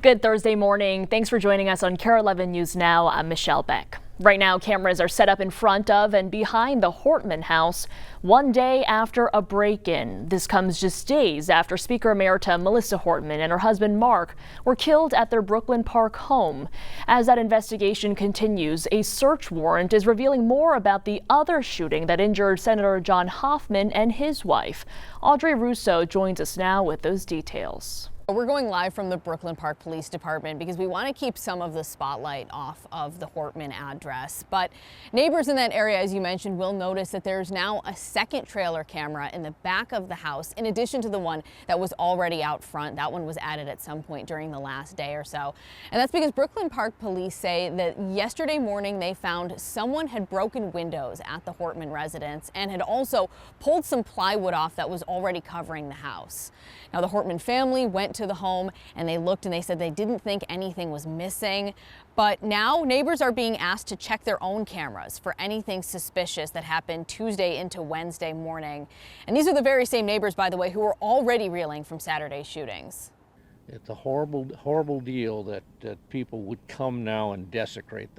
Good Thursday morning. Thanks for joining us on KARE 11 News Now. I'm Michelle Beck. Right now, cameras are set up in front of and behind the Hortman house one day after a break-in. This comes just days after Speaker Emerita Melissa Hortman and her husband Mark were killed at their Brooklyn Park home. As that investigation continues, a search warrant is revealing more about the other shooting that injured Senator John Hoffman and his wife. Audrey Russo joins us now with those details. We're going live from the Brooklyn Park Police Department because we want to keep some of the spotlight off of the Hortman address. But neighbors in that area, as you mentioned, will notice that there's now a second trailer camera in the back of the house, in addition to the one that was already out front. That one was added at some point during the last day or so. And that's because Brooklyn Park police say that yesterday morning they found someone had broken windows at the Hortman residence and had also pulled some plywood off that was already covering the house. Now, the Hortman family went to the home and they looked and they said they didn't think anything was missing. But now neighbors are being asked to check their own cameras for anything suspicious that happened Tuesday into Wednesday morning. And these are the very same neighbors, by the way, who were already reeling from Saturday's shootings. It's a horrible, horrible deal that people would come now and desecrate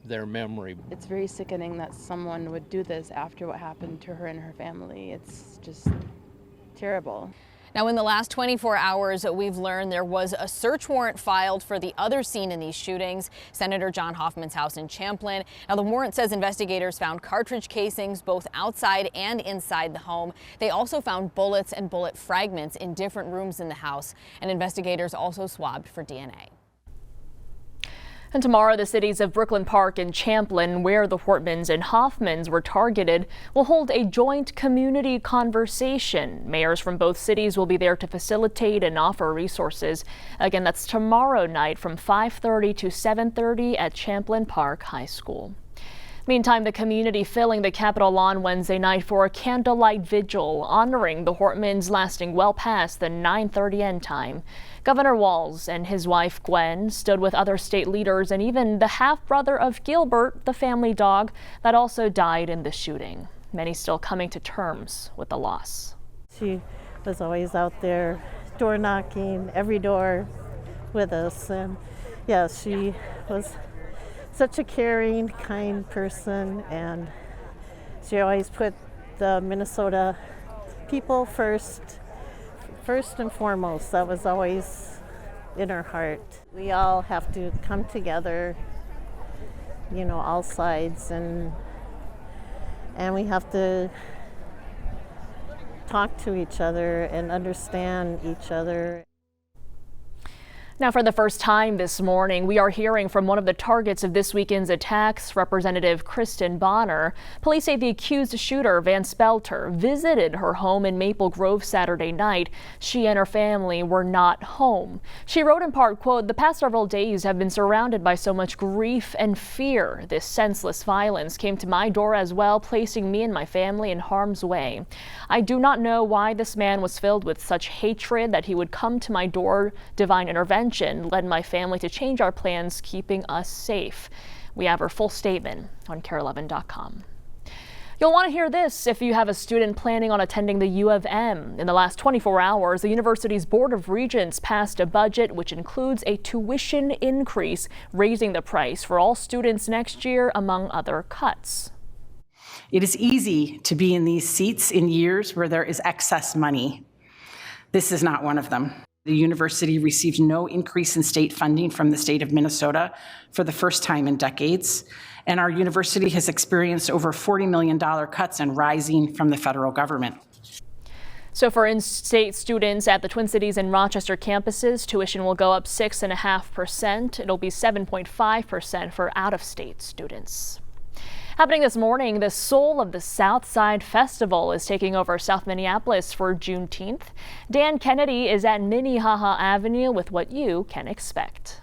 their memory. It's very sickening that someone would do this after what happened to her and her family. It's just terrible. Now, in the last 24 hours, we've learned there was a search warrant filed for the other scene in these shootings, Senator John Hoffman's house in Champlin. Now, the warrant says investigators found cartridge casings both outside and inside the home. They also found bullets and bullet fragments in different rooms in the house, and investigators also swabbed for DNA. And tomorrow, the cities of Brooklyn Park and Champlin, where the Hortmans and Hoffmans were targeted, will hold a joint community conversation. Mayors from both cities will be there to facilitate and offer resources. Again, that's tomorrow night from 5:30 to 7:30 at Champlin Park High School. Meantime, the community filling the Capitol lawn Wednesday night for a candlelight vigil honoring the Hortmans lasting well past the 9:30 end time. Governor Walz and his wife Gwen stood with other state leaders and even the half-brother of Gilbert, the family dog that also died in the shooting. Many still coming to terms with the loss. She was always out there door knocking every door with us, and yeah, she was such a caring, kind person, and she always put the Minnesota people first and foremost. That was always in her heart. We all have to come together, all sides, and we have to talk to each other and understand each other. Now, for the first time this morning, we are hearing from one of the targets of this weekend's attacks, Representative Kristen Bonner. Police say the accused shooter, Van Spelter, visited her home in Maple Grove Saturday night. She and her family were not home. She wrote in part, quote, "The past several days have been surrounded by so much grief and fear. This senseless violence came to my door as well, placing me and my family in harm's way. I do not know why this man was filled with such hatred that he would come to my door. Divine intervention led my family to change our plans, keeping us safe." We have her full statement on KARE11.com. You'll want to hear this if you have a student planning on attending the U of M. In the last 24 hours, the university's Board of Regents passed a budget which includes a tuition increase, raising the price for all students next year, among other cuts. It is easy to be in these seats in years where there is excess money. This is not one of them. The university received no increase in state funding from the state of Minnesota for the first time in decades, and our university has experienced over $40 million cuts and rising from the federal government. So for in-state students at the Twin Cities and Rochester campuses, tuition will go up 6.5%. It'll be 7.5% for out-of-state students. Happening this morning, the Soul of the South Side Festival is taking over South Minneapolis for Juneteenth. Dan Kennedy is at Minnehaha Avenue with what you can expect.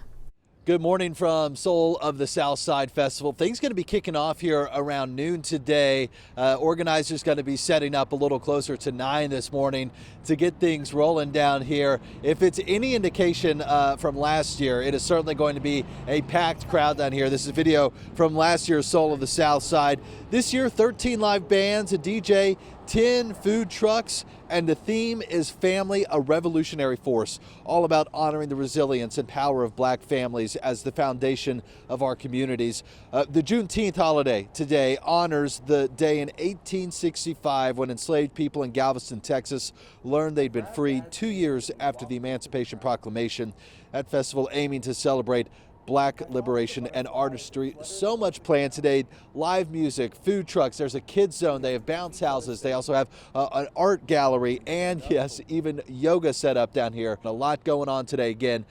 Good morning from Soul of the South Side Festival. Things going to be kicking off here around noon today. Organizers going to be setting up a little closer to 9 this morning to get things rolling down here. If it's any indication from last year, it is certainly going to be a packed crowd down here. This is video from last year's Soul of the South Side. This year, 13 live bands, a DJ, 10 food trucks, and the theme is Family, a Revolutionary Force, all about honoring the resilience and power of black families as the foundation of our communities. The Juneteenth holiday today honors the day in 1865 when enslaved people in Galveston, Texas learned they'd been freed 2 years after the Emancipation Proclamation. That festival aiming to celebrate Black liberation and artistry. So much planned today. Live music, food trucks, there's a kids zone, they have bounce houses, they also have an art gallery, and yes, even yoga set up down here. A lot going on today again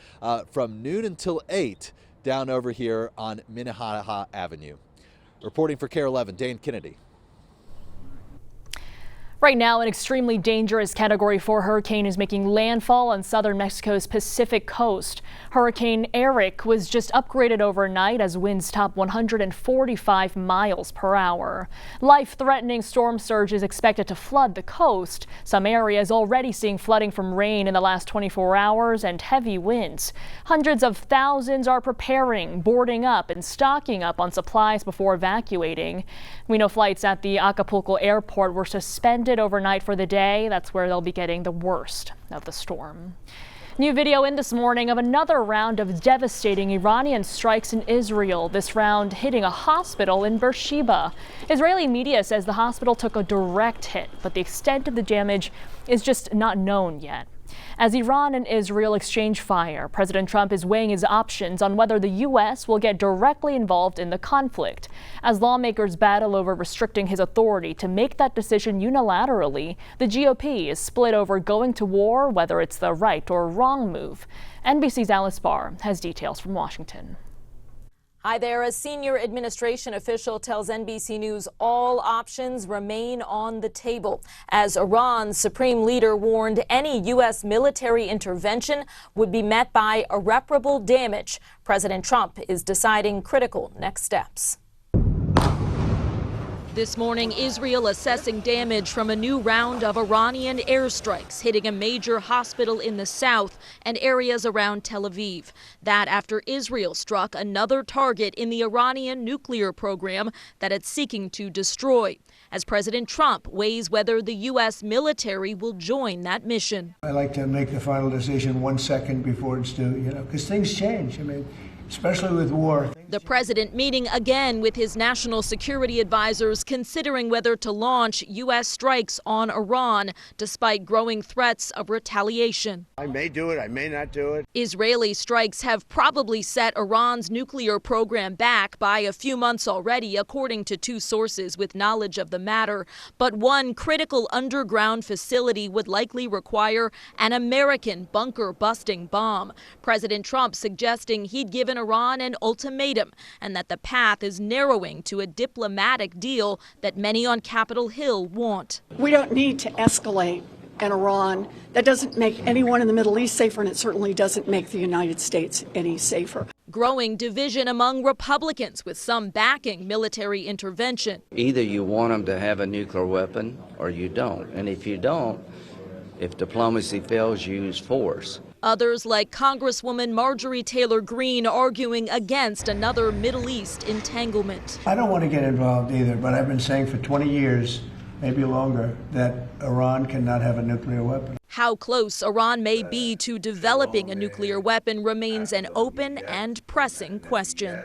from noon until 8 down over here on Minnehaha Avenue. Reporting for KARE 11, Dane Kennedy. Right now, an extremely dangerous Category 4 hurricane is making landfall on southern Mexico's Pacific coast. Hurricane Eric was just upgraded overnight as winds top 145 miles per hour. Life-threatening storm surge is expected to flood the coast. Some areas already seeing flooding from rain in the last 24 hours and heavy winds. Hundreds of thousands are preparing, boarding up and stocking up on supplies before evacuating. We know flights at the Acapulco airport were suspended overnight for the day. That's where they'll be getting the worst of the storm. New video in this morning of another round of devastating Iranian strikes in Israel. This round hitting a hospital in Beersheba. Israeli media says the hospital took a direct hit, but the extent of the damage is just not known yet. As Iran and Israel exchange fire, President Trump is weighing his options on whether the U.S. will get directly involved in the conflict. As lawmakers battle over restricting his authority to make that decision unilaterally, the GOP is split over going to war, whether it's the right or wrong move. NBC's Alice Barr has details from Washington. Hi there. A senior administration official tells NBC News all options remain on the table, as Iran's supreme leader warned any U.S. military intervention would be met by irreparable damage. President Trump is deciding critical next steps. This morning, Israel assessing damage from a new round of Iranian airstrikes hitting a major hospital in the south and areas around Tel Aviv. That after Israel struck another target in the Iranian nuclear program that it's seeking to destroy, as President Trump weighs whether the U.S. military will join that mission. I like to make the final decision 1 second before it's due, because things change. I mean, especially with war. The president meeting again with his national security advisors, considering whether to launch U.S. strikes on Iran, despite growing threats of retaliation. I may do it, I may not do it. Israeli strikes have probably set Iran's nuclear program back by a few months already, according to two sources with knowledge of the matter. But one critical underground facility would likely require an American bunker-busting bomb. President Trump suggesting he'd given Iran an ultimatum and that the path is narrowing to a diplomatic deal that many on Capitol Hill want. We don't need to escalate in Iran. That doesn't make anyone in the Middle East safer, and it certainly doesn't make the United States any safer. Growing division among Republicans, with some backing military intervention. Either you want them to have a nuclear weapon or you don't. And if you don't, if diplomacy fails, you use force. Others, like Congresswoman Marjorie Taylor Greene, arguing against another Middle East entanglement. I don't want to get involved either, but I've been saying for 20 years, maybe longer, that Iran cannot have a nuclear weapon. How close Iran may be to developing a nuclear weapon remains an open and pressing question.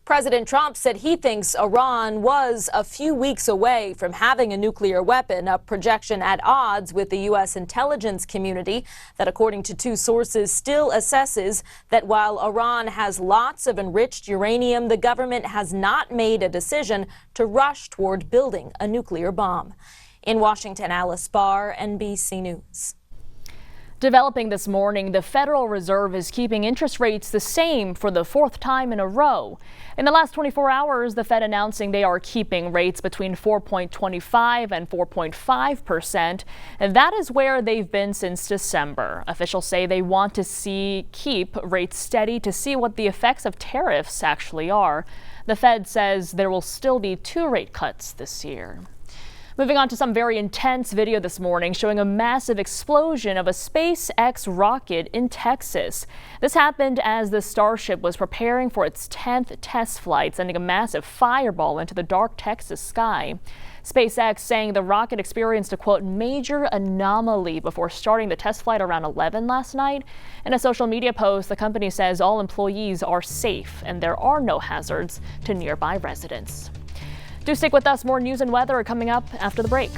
President Trump said he thinks Iran was a few weeks away from having a nuclear weapon, a projection at odds with the U.S. intelligence community that, according to two sources, still assesses that while Iran has lots of enriched uranium, the government has not made a decision to rush toward building a nuclear bomb. In Washington, Alice Barr, NBC News. Developing this morning, the Federal Reserve is keeping interest rates the same for the fourth time in a row. In the last 24 hours, the Fed announcing they are keeping rates between 4.25 and 4.5%, and that is where they've been since December. Officials say they want to keep rates steady to see what the effects of tariffs actually are. The Fed says there will still be 2 rate cuts this year. Moving on to some very intense video this morning showing a massive explosion of a SpaceX rocket in Texas. This happened as the Starship was preparing for its 10th test flight, sending a massive fireball into the dark Texas sky. SpaceX saying the rocket experienced a, quote, major anomaly before starting the test flight around 11 last night. In a social media post, the company says all employees are safe and there are no hazards to nearby residents. Do stick with us. More news and weather are coming up after the break.